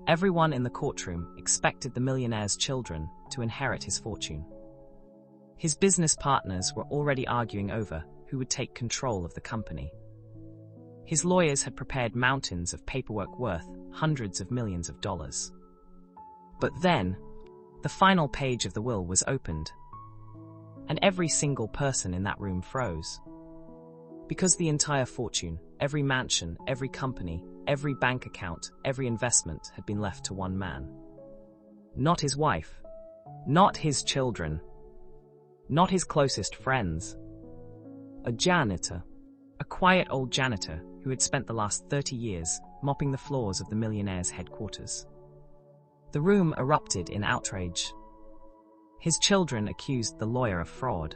Everyone in the courtroom expected the millionaire's children to inherit his fortune. His business partners were already arguing over who would take control of the company. His lawyers had prepared mountains of paperwork worth hundreds of millions of dollars. But then, the final page of the will was opened, and every single person in that room froze. Because the entire fortune, every mansion, every company, every bank account, every investment had been left to one man. Not his wife, not his children, not his closest friends. A janitor, a quiet old janitor who had spent the last 30 years mopping the floors of the Millionaire's headquarters. The room erupted in outrage. His children accused the lawyer of fraud.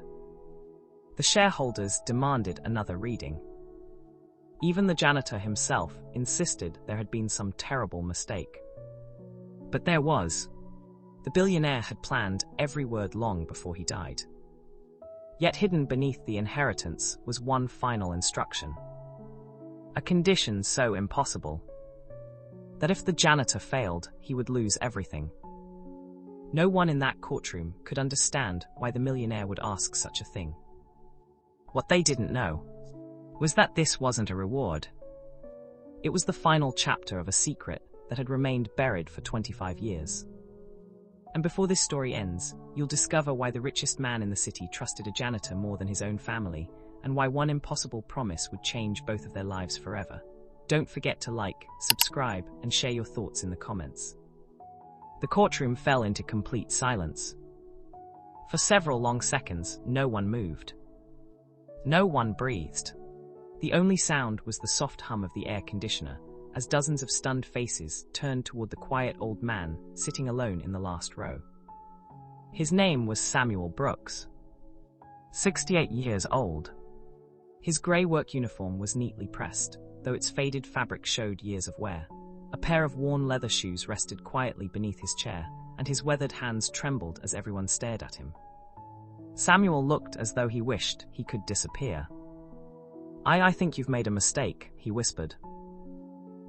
The shareholders demanded another reading. Even the janitor himself insisted there had been some terrible mistake. But there was. The billionaire had planned every word long before he died. Yet hidden beneath the inheritance was one final instruction. A condition so impossible that if the janitor failed, he would lose everything. No one in that courtroom could understand why the millionaire would ask such a thing. What they didn't know was that this wasn't a reward. It was the final chapter of a secret that had remained buried for 25 years. And before this story ends, you'll discover why the richest man in the city trusted a janitor more than his own family, and why one impossible promise would change both of their lives forever. Don't forget to like, subscribe, and share your thoughts in the comments. The courtroom fell into complete silence. For several long seconds, no one moved. No one breathed. The only sound was the soft hum of the air conditioner, as dozens of stunned faces turned toward the quiet old man sitting alone in the last row. His name was Samuel Brooks. 68 years old. His grey work uniform was neatly pressed, though its faded fabric showed years of wear. A pair of worn leather shoes rested quietly beneath his chair, and his weathered hands trembled as everyone stared at him. Samuel looked as though he wished he could disappear. I think you've made a mistake," he whispered.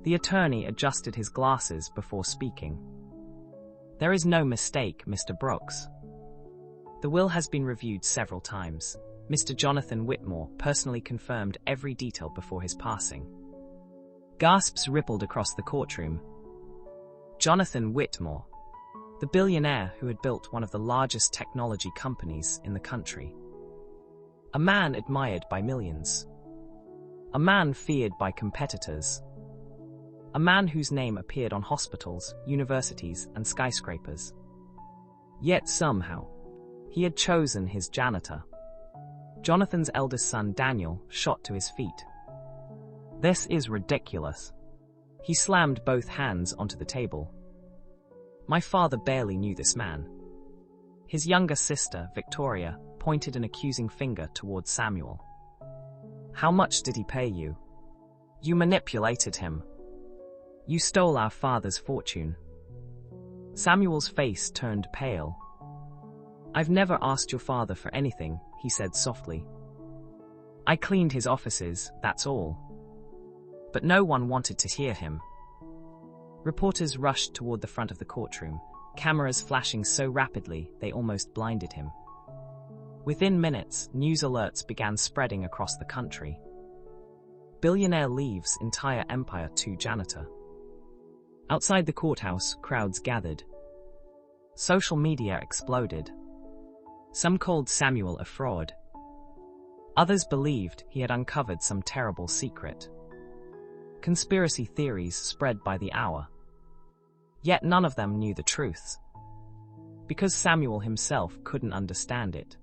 The attorney adjusted his glasses before speaking. "There is no mistake, Mr. Brooks. The will has been reviewed several times. Mr. Jonathan Whitmore personally confirmed every detail before his passing." Gasps rippled across the courtroom. Jonathan Whitmore, the billionaire who had built one of the largest technology companies in the country. A man admired by millions. A man feared by competitors. A man whose name appeared on hospitals, universities, and skyscrapers. Yet somehow, he had chosen his janitor. Jonathan's eldest son, Daniel, shot to his feet. "This is ridiculous." He slammed both hands onto the table. "My father barely knew this man." His younger sister, Victoria, pointed an accusing finger towards Samuel. "How much did he pay you? You manipulated him. You stole our father's fortune." Samuel's face turned pale. "I've never asked your father for anything," he said softly. "I cleaned his offices, that's all." But no one wanted to hear him. Reporters rushed toward the front of the courtroom, cameras flashing so rapidly they almost blinded him. Within minutes, news alerts began spreading across the country. Billionaire leaves entire empire to janitor. Outside the courthouse, crowds gathered. Social media exploded. Some called Samuel a fraud. Others believed he had uncovered some terrible secret. Conspiracy theories spread by the hour. Yet none of them knew the truth, because Samuel himself couldn't understand it.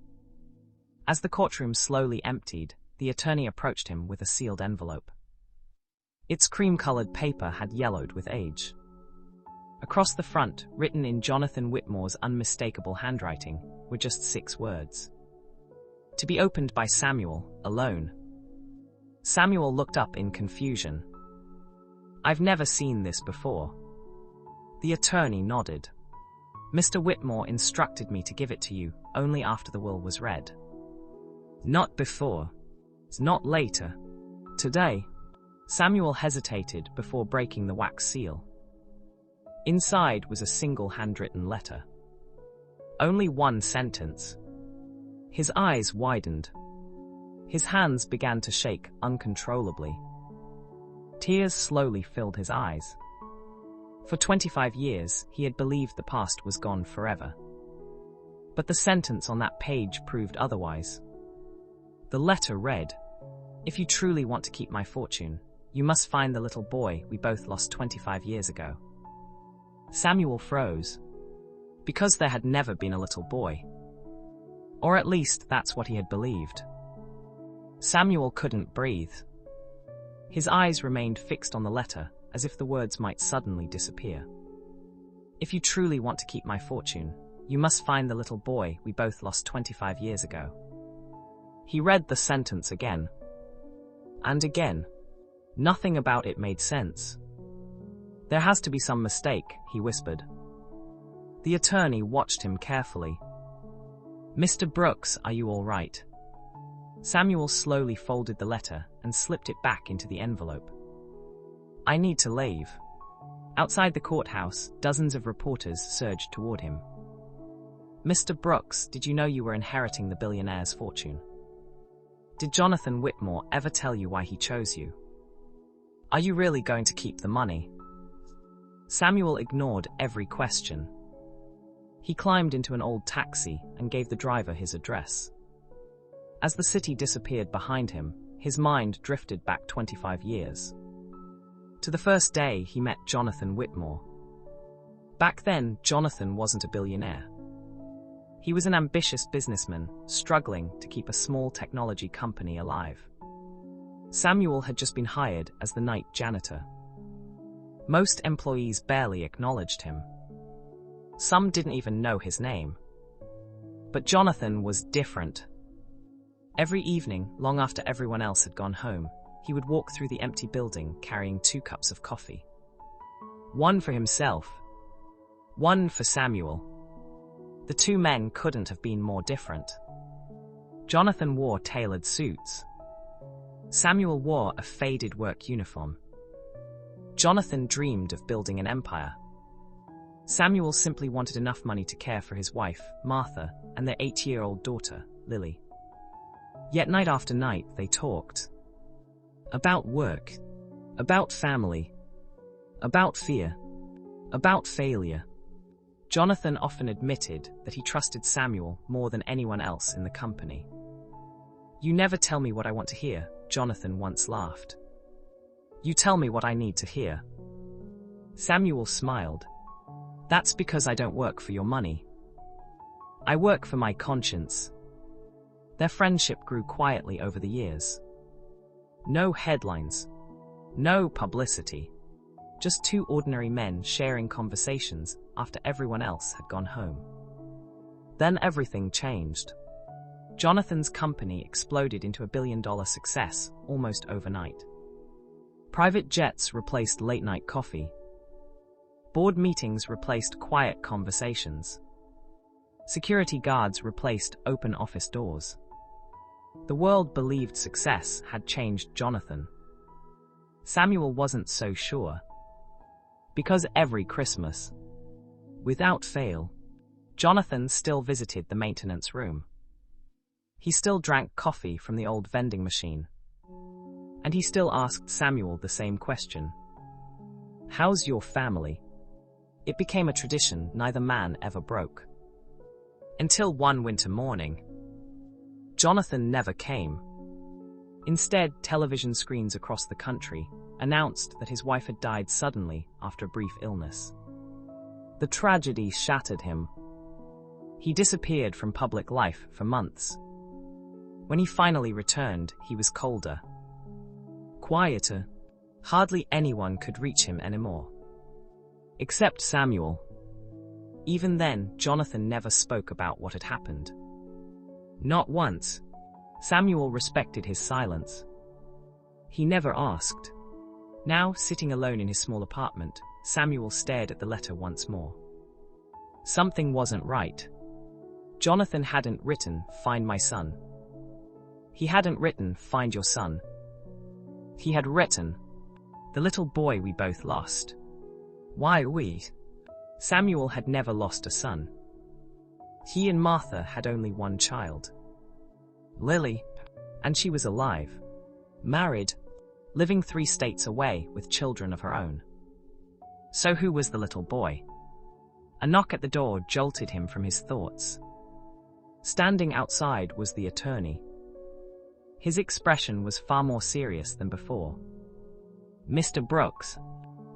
As the courtroom slowly emptied, the attorney approached him with a sealed envelope. Its cream-colored paper had yellowed with age. Across the front, written in Jonathan Whitmore's unmistakable handwriting, were just 6 words. To be opened by Samuel, alone. Samuel looked up in confusion. "I've never seen this before." The attorney nodded. "Mr. Whitmore instructed me to give it to you only after the will was read. Not before. Not later. Today." Samuel hesitated before breaking the wax seal. Inside was a single handwritten letter. Only one sentence. His eyes widened. His hands began to shake uncontrollably. Tears slowly filled his eyes. For 25 years, he had believed the past was gone forever. But the sentence on that page proved otherwise. The letter read, "If you truly want to keep my fortune, you must find the little boy we both lost 25 years ago." Samuel froze, because there had never been a little boy. Or at least that's what he had believed. Samuel couldn't breathe. His eyes remained fixed on the letter, as if the words might suddenly disappear. "If you truly want to keep my fortune, you must find the little boy we both lost 25 years ago." He read the sentence again. And again. Nothing about it made sense. "There has to be some mistake," he whispered. The attorney watched him carefully. "Mr. Brooks, are you all right?" Samuel slowly folded the letter and slipped it back into the envelope. "I need to leave." Outside the courthouse, dozens of reporters surged toward him. "Mr. Brooks, did you know you were inheriting the billionaire's fortune? Did Jonathan Whitmore ever tell you why he chose you? Are you really going to keep the money?" Samuel ignored every question. He climbed into an old taxi and gave the driver his address. As the city disappeared behind him, his mind drifted back 25 years. To the first day he met Jonathan Whitmore. Back then, Jonathan wasn't a billionaire. He was an ambitious businessman, struggling to keep a small technology company alive. Samuel had just been hired as the night janitor. Most employees barely acknowledged him. Some didn't even know his name. But Jonathan was different. Every evening, long after everyone else had gone home, he would walk through the empty building carrying 2 cups of coffee. One for himself, one for Samuel. The 2 men couldn't have been more different. Jonathan wore tailored suits. Samuel wore a faded work uniform. Jonathan dreamed of building an empire. Samuel simply wanted enough money to care for his wife, Martha, and their 8-year-old daughter, Lily. Yet night after night they talked. About work, about family, about fear, about failure. Jonathan often admitted that he trusted Samuel more than anyone else in the company. "You never tell me what I want to hear," Jonathan once laughed. "You tell me what I need to hear." Samuel smiled. "That's because I don't work for your money. I work for my conscience." Their friendship grew quietly over the years. No headlines, no publicity, just 2 ordinary men sharing conversations after everyone else had gone home. Then everything changed. Jonathan's company exploded into a $1 billion success almost overnight. Private jets replaced late-night coffee. Board meetings replaced quiet conversations. Security guards replaced open office doors. The world believed success had changed Jonathan. Samuel wasn't so sure. Because every Christmas, without fail, Jonathan still visited the maintenance room. He still drank coffee from the old vending machine. And he still asked Samuel the same question. "How's your family?" It became a tradition neither man ever broke. Until one winter morning, Jonathan never came. Instead, television screens across the country announced that his wife had died suddenly after a brief illness. The tragedy shattered him. He disappeared from public life for months. When he finally returned, he was colder, quieter. Hardly anyone could reach him anymore. Except Samuel. Even then, Jonathan never spoke about what had happened. Not once. Samuel respected his silence. He never asked. Now, sitting alone in his small apartment, Samuel stared at the letter once more. Something wasn't right. Jonathan hadn't written, "Find my son." He hadn't written, "Find your son." He had written, "The little boy we both lost." Why we? Samuel had never lost a son. He and Martha had only one child, Lily, and she was alive, married, living 3 states away with children of her own. So who was the little boy? A knock at the door jolted him from his thoughts. Standing outside was the attorney. His expression was far more serious than before. "Mr. Brooks,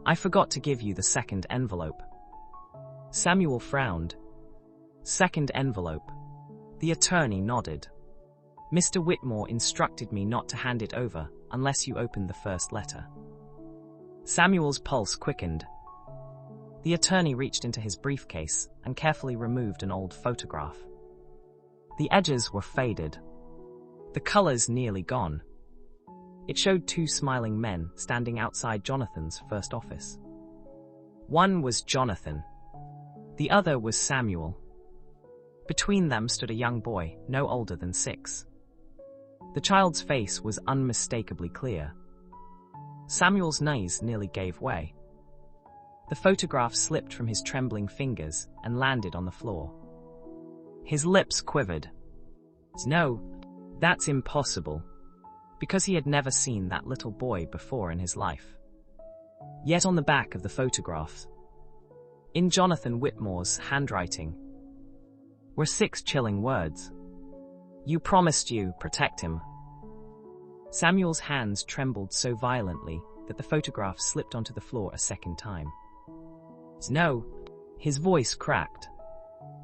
I forgot to give you the second envelope." Samuel frowned. "Second envelope?" The attorney nodded. "Mr. Whitmore instructed me not to hand it over unless you opened the first letter." Samuel's pulse quickened. The attorney reached into his briefcase and carefully removed an old photograph. The edges were faded, the colors nearly gone. It showed 2 smiling men standing outside Jonathan's first office. One was Jonathan. The other was Samuel. Between them stood a young boy, no older than 6. The child's face was unmistakably clear. Samuel's knees nearly gave way. The photograph slipped from his trembling fingers and landed on the floor. His lips quivered. "No, that's impossible," because he had never seen that little boy before in his life. Yet on the back of the photograph, in Jonathan Whitmore's handwriting, were 6 chilling words. "You promised you protect him." Samuel's hands trembled so violently that the photograph slipped onto the floor a second time. "No," his voice cracked.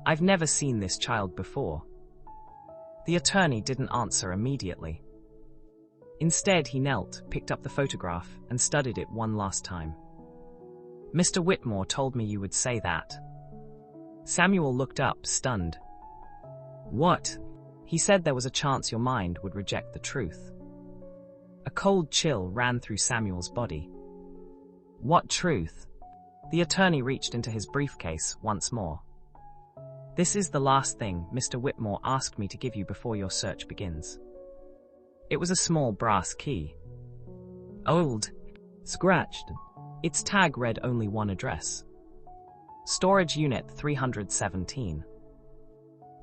"I've never seen this child before." The attorney didn't answer immediately. Instead, he knelt, picked up the photograph, and studied it one last time. "Mr. Whitmore told me you would say that." Samuel looked up, stunned. "What?" He said there was a chance your mind would reject the truth. A cold chill ran through Samuel's body. "What truth?" The attorney reached into his briefcase once more. "This is the last thing Mr. Whitmore asked me to give you before your search begins." It was a small brass key. Old, scratched. Its tag read only one address. Storage Unit 317.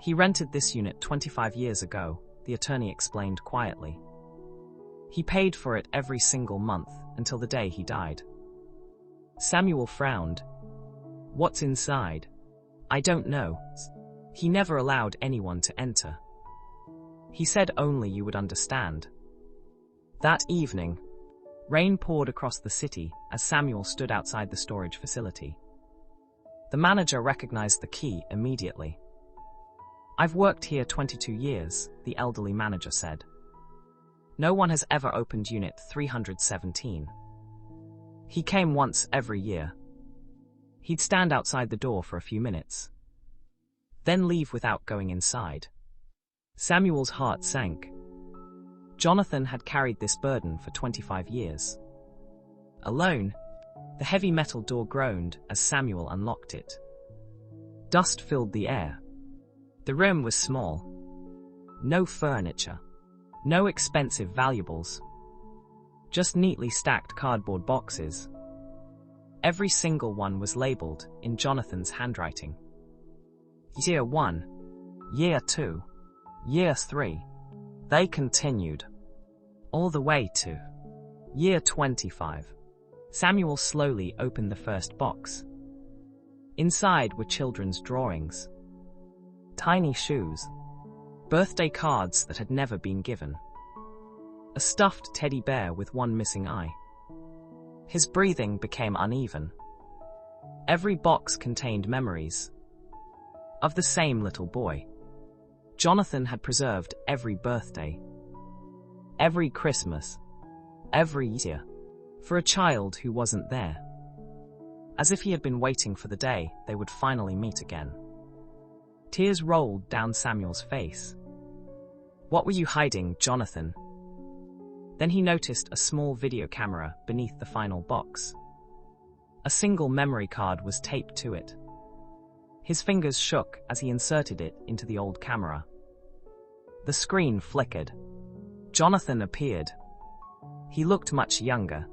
He rented this unit 25 years ago, the attorney explained quietly. He paid for it every single month until the day he died. Samuel frowned. "What's inside?" "I don't know. He never allowed anyone to enter. He said only you would understand." That evening, rain poured across the city as Samuel stood outside the storage facility. The manager recognized the key immediately. "I've worked here 22 years, the elderly manager said. "No one has ever opened Unit 317. He came once every year. He'd stand outside the door for a few minutes, then leave without going inside." Samuel's heart sank. Jonathan had carried this burden for 25 years. Alone, the heavy metal door groaned as Samuel unlocked it. Dust filled the air. The room was small. No furniture. No expensive valuables. Just neatly stacked cardboard boxes. Every single one was labeled in Jonathan's handwriting. Year 1. Year 2. Year 3. They continued. All the way to Year 25. Samuel slowly opened the first box. Inside were children's drawings. Tiny shoes. Birthday cards that had never been given. A stuffed teddy bear with one missing eye. His breathing became uneven. Every box contained memories of the same little boy. Jonathan had preserved every birthday, every Christmas, every year, for a child who wasn't there. As if he had been waiting for the day they would finally meet again. Tears rolled down Samuel's face. "What were you hiding, Jonathan?" Then he noticed a small video camera beneath the final box. A single memory card was taped to it. His fingers shook as he inserted it into the old camera. The screen flickered. Jonathan appeared. He looked much younger.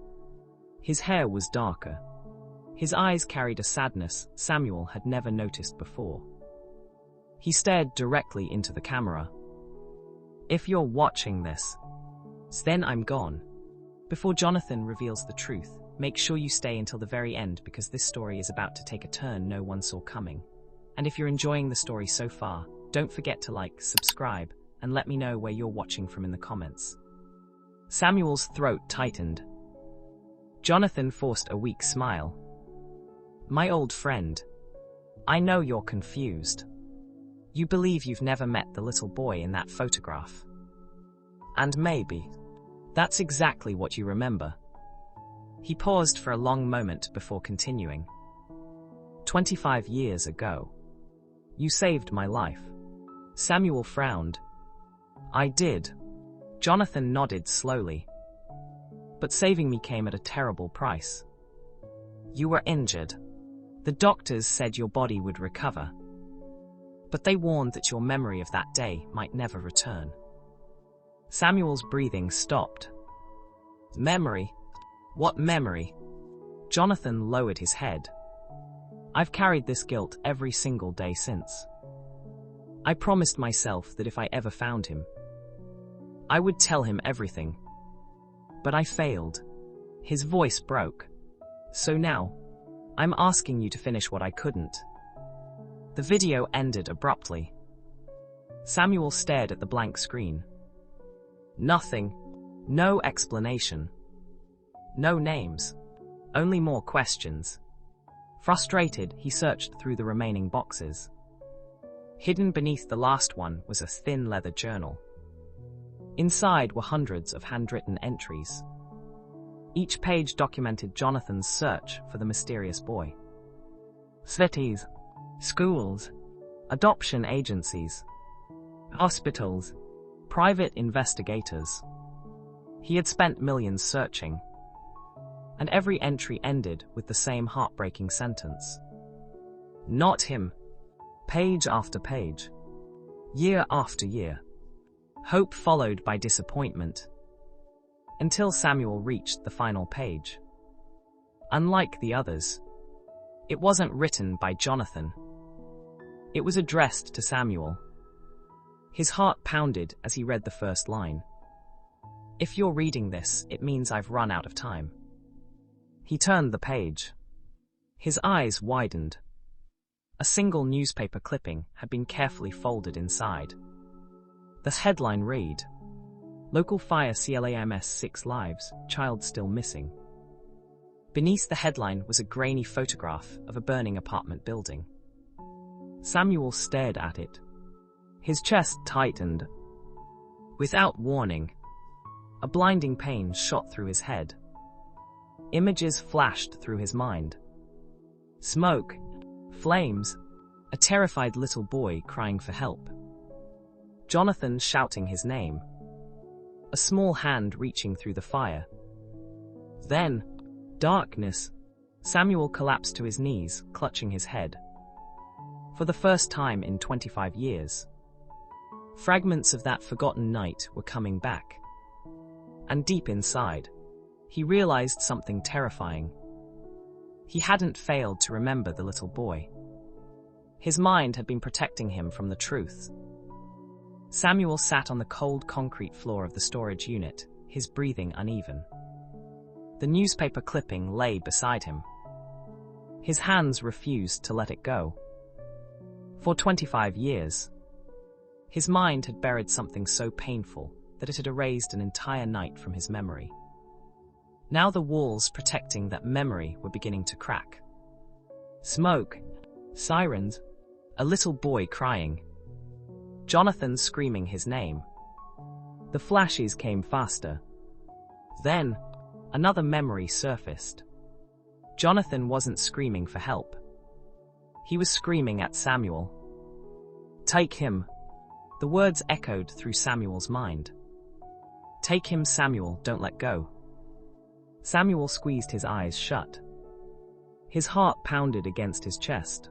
His hair was darker. His eyes carried a sadness Samuel had never noticed before. He stared directly into the camera. "If you're watching this, then I'm gone." Before Jonathan reveals the truth, make sure you stay until the very end because this story is about to take a turn no one saw coming. And if you're enjoying the story so far, don't forget to like, subscribe, and let me know where you're watching from in the comments. Samuel's throat tightened. Jonathan forced a weak smile. "My old friend, I know you're confused. You believe you've never met the little boy in that photograph. And maybe that's exactly what you remember." He paused for a long moment before continuing. 25 years ago, you saved my life." Samuel frowned. "I did." Jonathan nodded slowly. "But saving me came at a terrible price. You were injured. The doctors said your body would recover. But they warned that your memory of that day might never return." Samuel's breathing stopped. "Memory? What memory?" Jonathan lowered his head. "I've carried this guilt every single day since. I promised myself that if I ever found him, I would tell him everything. But I failed." His voice broke. "So now, I'm asking you to finish what I couldn't." The video ended abruptly. Samuel stared at the blank screen. Nothing. No explanation. No names. Only more questions. Frustrated, he searched through the remaining boxes. Hidden beneath the last one was a thin leather journal. Inside were hundreds of handwritten entries. Each page documented Jonathan's search for the mysterious boy. Cities, schools, adoption agencies, hospitals, private investigators. He had spent millions searching. And every entry ended with the same heartbreaking sentence. Not him. Page after page. Year after year. Hope followed by disappointment. Until Samuel reached the final page. Unlike the others, it wasn't written by Jonathan. It was addressed to Samuel. His heart pounded as he read the first line. "If you're reading this, it means I've run out of time." He turned the page. His eyes widened. A single newspaper clipping had been carefully folded inside. The headline read, "Local fire CLAMS 6 lives, child still missing." Beneath the headline was a grainy photograph of a burning apartment building. Samuel stared at it. His chest tightened. Without warning, a blinding pain shot through his head. Images flashed through his mind. Smoke, flames, a terrified little boy crying for help. Jonathan shouting his name. A small hand reaching through the fire. Then, darkness. Samuel collapsed to his knees, clutching his head. For the first time in 25 years, fragments of that forgotten night were coming back. And deep inside, he realized something terrifying. He hadn't failed to remember the little boy. His mind had been protecting him from the truth. Samuel sat on the cold concrete floor of the storage unit, his breathing uneven. The newspaper clipping lay beside him. His hands refused to let it go. For 25 years, his mind had buried something so painful that it had erased an entire night from his memory. Now the walls protecting that memory were beginning to crack. Smoke, sirens, a little boy crying. Jonathan screaming his name. The flashes came faster. Then, another memory surfaced. Jonathan wasn't screaming for help. He was screaming at Samuel. Take him. The words echoed through Samuel's mind. Take him, Samuel, don't let go. Samuel squeezed his eyes shut. His heart pounded against his chest.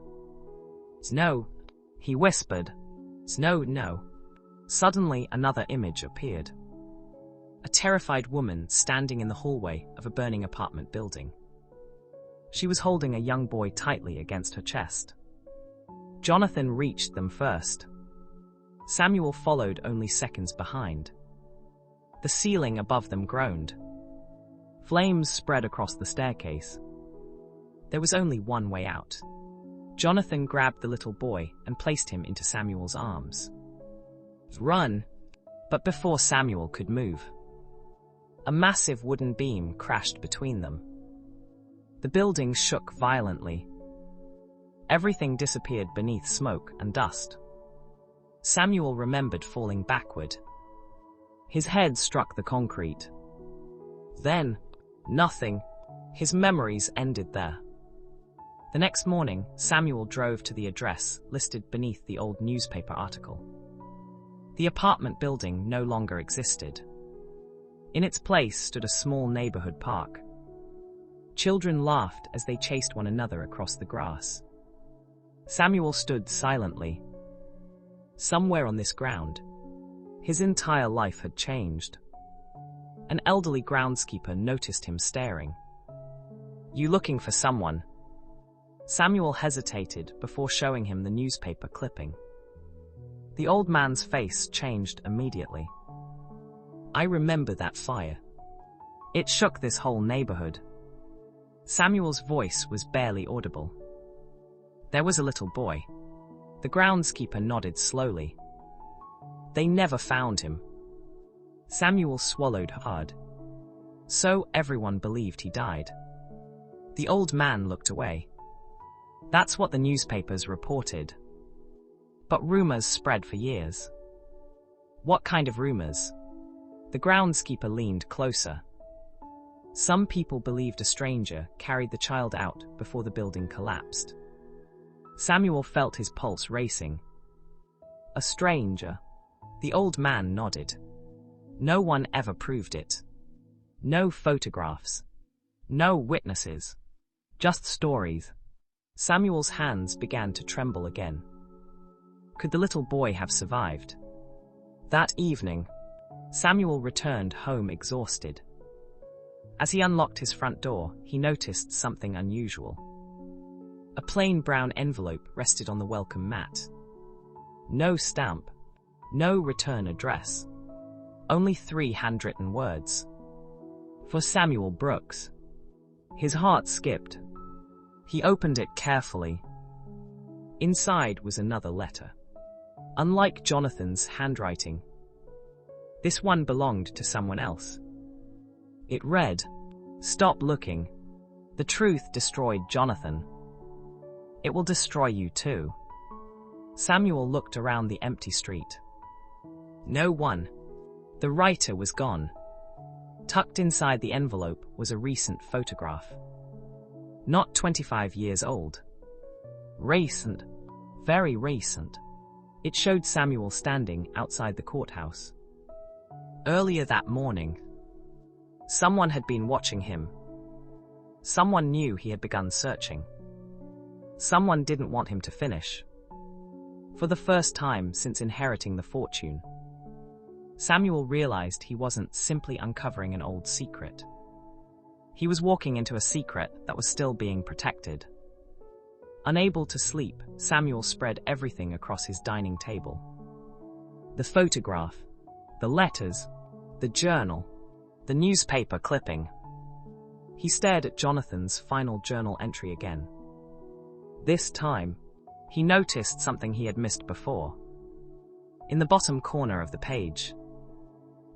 No, he whispered. No, no. Suddenly another image appeared. A terrified woman standing in the hallway of a burning apartment building. She was holding a young boy tightly against her chest. Jonathan reached them first. Samuel followed only seconds behind. The ceiling above them groaned. Flames spread across the staircase. There was only one way out. Jonathan grabbed the little boy and placed him into Samuel's arms. "Run!" But before Samuel could move, a massive wooden beam crashed between them. The building shook violently. Everything disappeared beneath smoke and dust. Samuel remembered falling backward. His head struck the concrete. Then, nothing. His memories ended there. The next morning, Samuel drove to the address listed beneath the old newspaper article. The apartment building no longer existed. In its place stood a small neighborhood park. Children laughed as they chased one another across the grass. Samuel stood silently. Somewhere on this ground, his entire life had changed. An elderly groundskeeper noticed him staring. "You looking for someone?" Samuel hesitated before showing him the newspaper clipping. The old man's face changed immediately. "I remember that fire. It shook this whole neighborhood." Samuel's voice was barely audible. "There was a little boy." The groundskeeper nodded slowly. "They never found him." Samuel swallowed hard. So everyone believed he died. The old man looked away. "That's what the newspapers reported. But rumors spread for years." "What kind of rumors?" The groundskeeper leaned closer. "Some people believed a stranger carried the child out before the building collapsed." Samuel felt his pulse racing. "A stranger?" The old man nodded. "No one ever proved it. No photographs. No witnesses. Just stories." Samuel's hands began to tremble again. Could the little boy have survived? That evening, Samuel returned home exhausted. As he unlocked his front door, he noticed something unusual. A plain brown envelope rested on the welcome mat. No stamp. No return address. Only 3 handwritten words. For Samuel Brooks. His heart skipped. He opened it carefully. Inside was another letter. Unlike Jonathan's handwriting, this one belonged to someone else. It read, "Stop looking. The truth destroyed Jonathan. It will destroy you too." Samuel looked around the empty street. No one. The writer was gone. Tucked inside the envelope was a recent photograph. Not 25 years old. Recent. Very recent. It showed Samuel standing outside the courthouse. Earlier that morning, someone had been watching him. Someone knew he had begun searching. Someone didn't want him to finish. For the first time since inheriting the fortune, Samuel realized he wasn't simply uncovering an old secret. He was walking into a secret that was still being protected. Unable to sleep, Samuel spread everything across his dining table. The photograph, the letters, the journal, the newspaper clipping. He stared at Jonathan's final journal entry again. This time, he noticed something he had missed before. In the bottom corner of the page,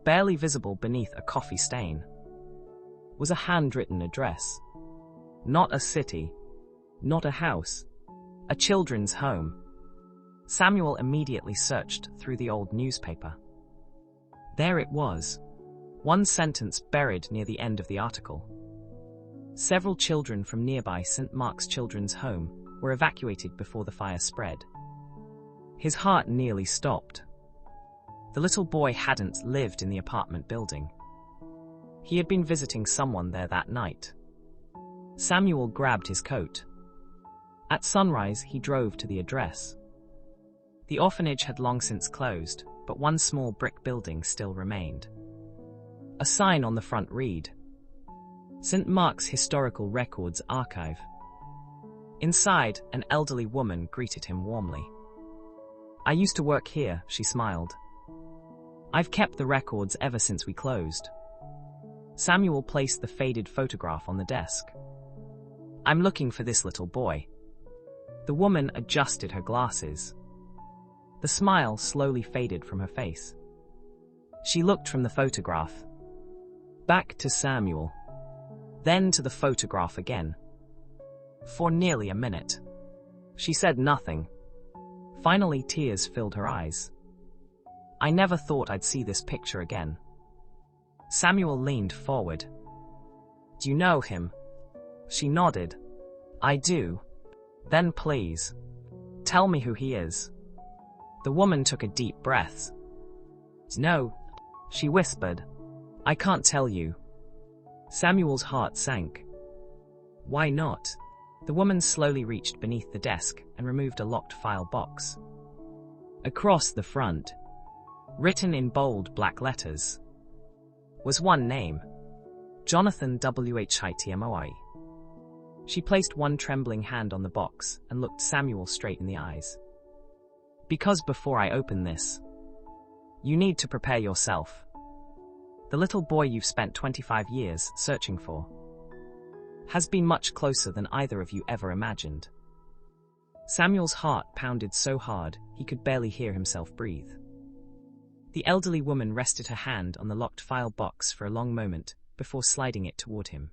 barely visible beneath a coffee stain, was a handwritten address. Not a city, not a house, a children's home. Samuel immediately searched through the old newspaper. There it was, one sentence buried near the end of the article. Several children from nearby St. Mark's Children's Home were evacuated before the fire spread. His heart nearly stopped. The little boy hadn't lived in the apartment building. He had been visiting someone there that night. Samuel grabbed his coat. At sunrise, he drove to the address. The orphanage had long since closed, but one small brick building still remained. A sign on the front read, St. Mark's Historical Records Archive. Inside, an elderly woman greeted him warmly. "I used to work here," she smiled. "I've kept the records ever since we closed." Samuel placed the faded photograph on the desk. "I'm looking for this little boy." The woman adjusted her glasses. The smile slowly faded from her face. She looked from the photograph back to Samuel, then to the photograph again. For nearly a minute, she said nothing. Finally, tears filled her eyes. "I never thought I'd see this picture again." Samuel leaned forward. "Do you know him?" She nodded. "I do." "Then please, tell me who he is." The woman took a deep breath. "No," she whispered. "I can't tell you." Samuel's heart sank. "Why not?" The woman slowly reached beneath the desk and removed a locked file box. Across the front, written in bold black letters, was one name: Jonathan Whitmore. She placed one trembling hand on the box and looked Samuel straight in the eyes. "Because before I open this, you need to prepare yourself. The little boy you've spent 25 years searching for has been much closer than either of you ever imagined." Samuel's heart pounded so hard he could barely hear himself breathe. The elderly woman rested her hand on the locked file box for a long moment before sliding it toward him.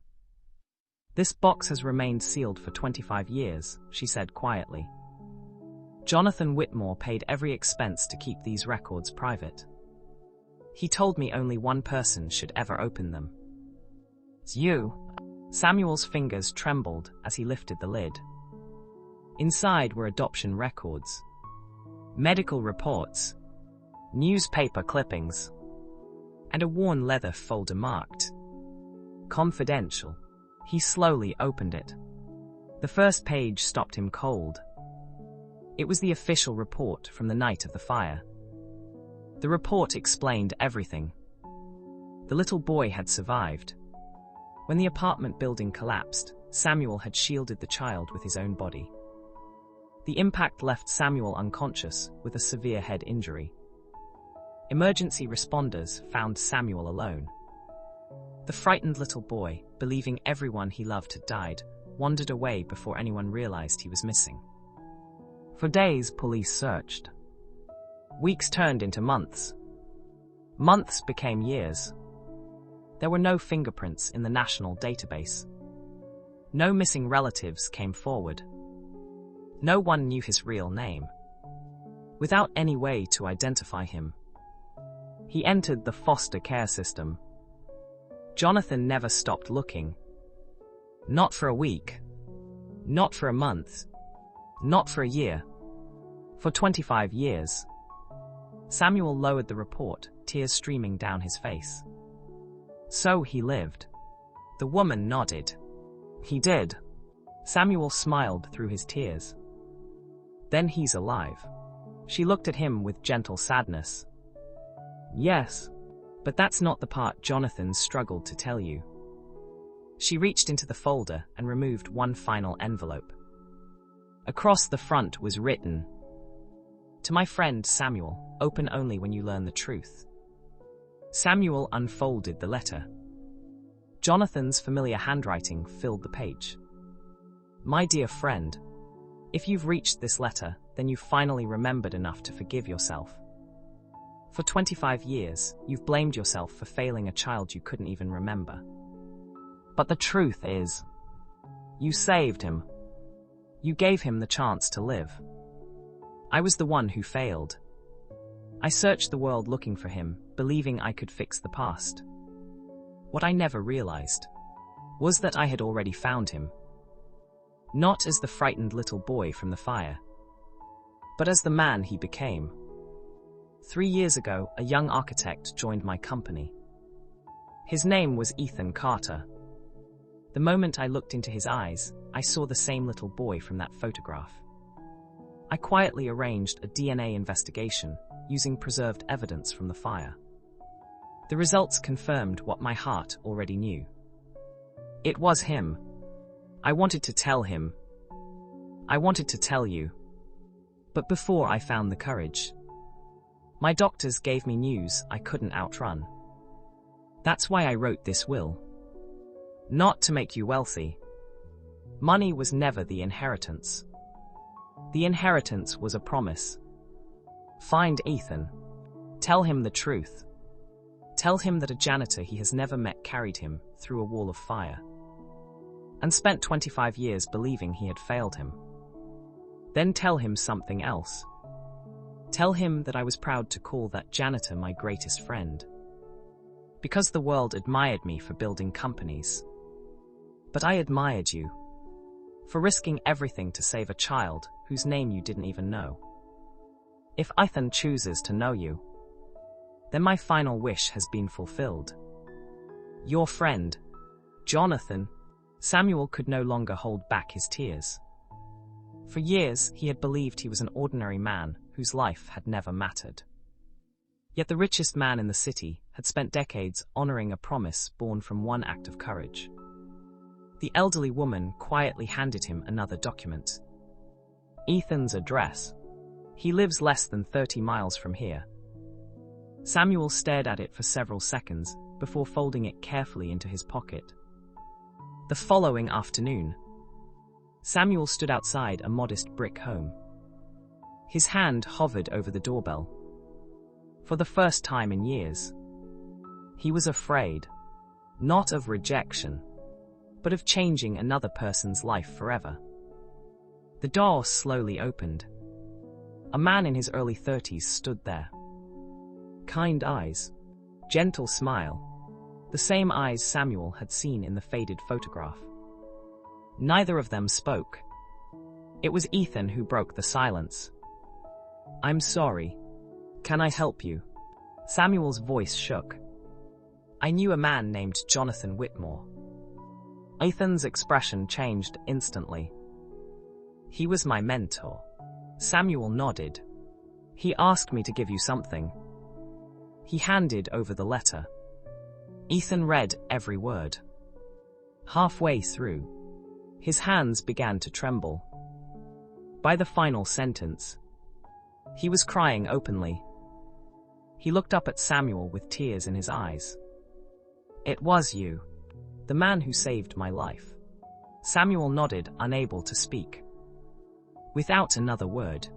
"This box has remained sealed for 25 years, she said quietly. "Jonathan Whitmore paid every expense to keep these records private. He told me only one person should ever open them. It's you." Samuel's fingers trembled as he lifted the lid. Inside were adoption records, medical reports, newspaper clippings, and a worn leather folder marked "Confidential." He slowly opened it. The first page stopped him cold. It was the official report from the night of the fire. The report explained everything. The little boy had survived. When the apartment building collapsed, Samuel had shielded the child with his own body. The impact left Samuel unconscious with a severe head injury. Emergency responders found Samuel alone. The frightened little boy, believing everyone he loved had died, wandered away before anyone realized he was missing. For days, police searched. Weeks turned into months. Months became years. There were no fingerprints in the national database. No missing relatives came forward. No one knew his real name. Without any way to identify him, he entered the foster care system. Jonathan never stopped looking. Not for a week. Not for a month. Not for a year. For 25 years. Samuel lowered the report, tears streaming down his face. "So he lived." The woman nodded. "He did." Samuel smiled through his tears. "Then he's alive." She looked at him with gentle sadness. "Yes, but that's not the part Jonathan struggled to tell you." She reached into the folder and removed one final envelope. Across the front was written, "To my friend Samuel, open only when you learn the truth." Samuel unfolded the letter. Jonathan's familiar handwriting filled the page. "My dear friend, if you've reached this letter, then you've finally remembered enough to forgive yourself. For 25 years, you've blamed yourself for failing a child you couldn't even remember. But the truth is, you saved him. You gave him the chance to live. I was the one who failed. I searched the world looking for him, believing I could fix the past. What I never realized was that I had already found him. Not as the frightened little boy from the fire, but as the man he became. 3 years ago, a young architect joined my company. His name was Ethan Carter. The moment I looked into his eyes, I saw the same little boy from that photograph. I quietly arranged a DNA investigation using preserved evidence from the fire. The results confirmed what my heart already knew. It was him. I wanted to tell him. I wanted to tell you. But before I found the courage, my doctors gave me news I couldn't outrun. That's why I wrote this will. Not to make you wealthy. Money was never the inheritance. The inheritance was a promise. Find Ethan. Tell him the truth. Tell him that a janitor he has never met carried him through a wall of fire and spent 25 years believing he had failed him. Then tell him something else. Tell him that I was proud to call that janitor my greatest friend, because the world admired me for building companies. But I admired you for risking everything to save a child whose name you didn't even know. If Ethan chooses to know you, then my final wish has been fulfilled. Your friend, Jonathan. Samuel could no longer hold back his tears. For years, he had believed he was an ordinary man whose life had never mattered. Yet the richest man in the city had spent decades honoring a promise born from one act of courage. The elderly woman quietly handed him another document. Ethan's address. He lives less than 30 miles from here. Samuel stared at it for several seconds before folding it carefully into his pocket. The following afternoon, Samuel stood outside a modest brick home. His hand hovered over the doorbell. For the first time in years, he was afraid, not of rejection, but of changing another person's life forever. The door slowly opened. A man in his early 30s stood there. Kind eyes, gentle smile, the same eyes Samuel had seen in the faded photograph. Neither of them spoke. It was Ethan who broke the silence. I'm sorry. Can I help you? Samuel's voice shook. I knew a man named Jonathan Whitmore. Ethan's expression changed instantly. He was my mentor. Samuel nodded. He asked me to give you something. He handed over the letter. Ethan read every word. Halfway through, his hands began to tremble. By the final sentence, he was crying openly. He looked up at Samuel with tears in his eyes. It was you, the man who saved my life. Samuel nodded, unable to speak. Without another word,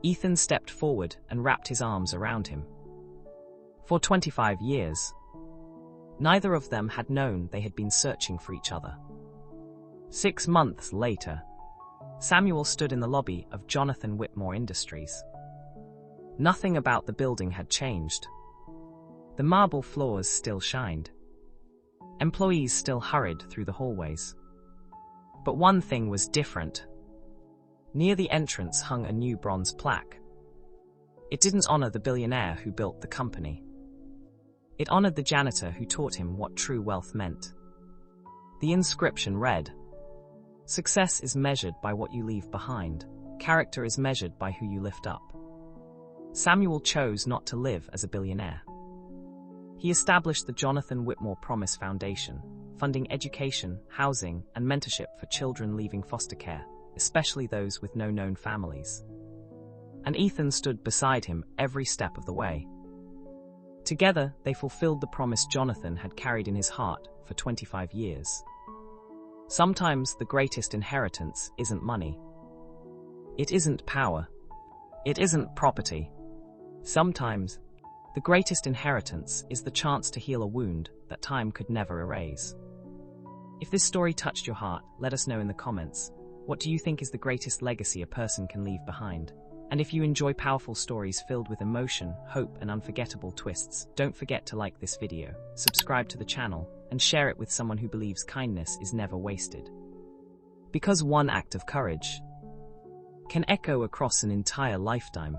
Ethan stepped forward and wrapped his arms around him. For 25 years, neither of them had known they had been searching for each other. 6 months later, Samuel stood in the lobby of Jonathan Whitmore Industries. Nothing about the building had changed. The marble floors still shined. Employees still hurried through the hallways. But one thing was different. Near the entrance hung a new bronze plaque. It didn't honor the billionaire who built the company. It honored the janitor who taught him what true wealth meant. The inscription read, "Success is measured by what you leave behind. Character is measured by who you lift up." Samuel chose not to live as a billionaire. He established the Jonathan Whitmore Promise Foundation, funding education, housing, and mentorship for children leaving foster care, especially those with no known families. And Ethan stood beside him every step of the way. Together, they fulfilled the promise Jonathan had carried in his heart for 25 years. Sometimes the greatest inheritance isn't money. It isn't power. It isn't property. Sometimes, the greatest inheritance is the chance to heal a wound that time could never erase. If this story touched your heart, let us know in the comments. What do you think is the greatest legacy a person can leave behind? And if you enjoy powerful stories filled with emotion, hope, and unforgettable twists, don't forget to like this video, subscribe to the channel, and share it with someone who believes kindness is never wasted. Because one act of courage can echo across an entire lifetime.